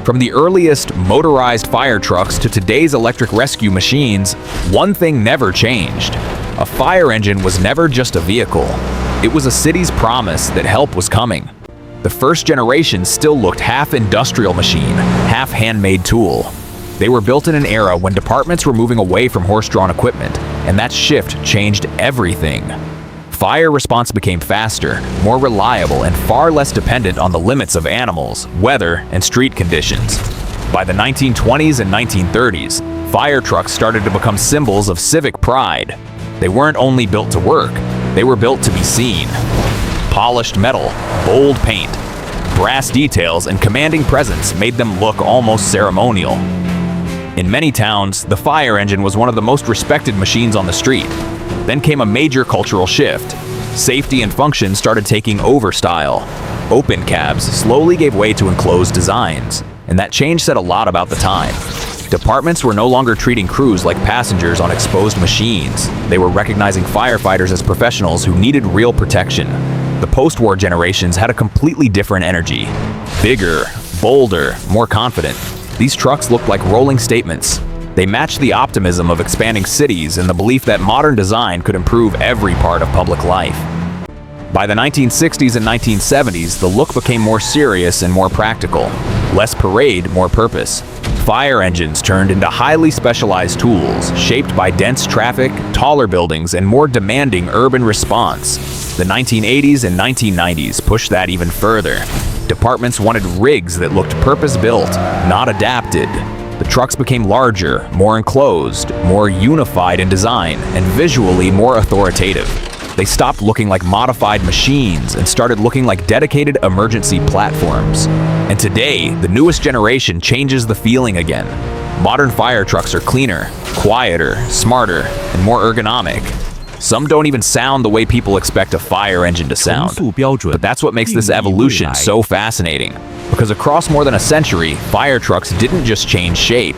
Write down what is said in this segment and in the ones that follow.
From the earliest motorized fire trucks to today's electric rescue machines, one thing never changed. A fire engine was never just a vehicle. It was a city's promise that help was coming. The first generation still looked half industrial machine, half handmade tool. They were built in an era when departments were moving away from horse-drawn equipment, and that shift changed everything. Fire response became faster, more reliable, and far less dependent on the limits of animals, weather, and street conditions. By the 1920s and 1930s, fire trucks started to become symbols of civic pride. They weren't only built to work, they were built to be seen. Polished metal, bold paint, brass details, and commanding presence made them look almost ceremonial. In many towns, the fire engine was one of the most respected machines on the street. Then came a major cultural shift. Safety and function started taking over style. Open cabs slowly gave way to enclosed designs, and that change said a lot about the time. Departments were no longer treating crews like passengers on exposed machines. They were recognizing firefighters as professionals who needed real protection. The post-war generations had a completely different energy. Bigger, bolder, more confident. These trucks looked like rolling statements. They matched the optimism of expanding cities and the belief that modern design could improve every part of public life. By the 1960s and 1970s, the look became more serious and more practical. Less parade, more purpose. Fire engines turned into highly specialized tools, shaped by dense traffic, taller buildings, and more demanding urban response. The 1980s and 1990s pushed that even further. Departments wanted rigs that looked purpose-built, not adapted. The trucks became larger, more enclosed, more unified in design, and visually more authoritative. They stopped looking like modified machines and started looking like dedicated emergency platforms. And today, the newest generation changes the feeling again. Modern fire trucks are cleaner, quieter, smarter, and more ergonomic. Some don't even sound the way people expect a fire engine to sound. But that's what makes this evolution so fascinating. Because across more than a century, fire trucks didn't just change shape.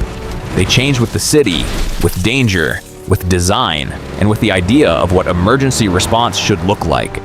They changed with the city, with danger, with design, and with the idea of what emergency response should look like.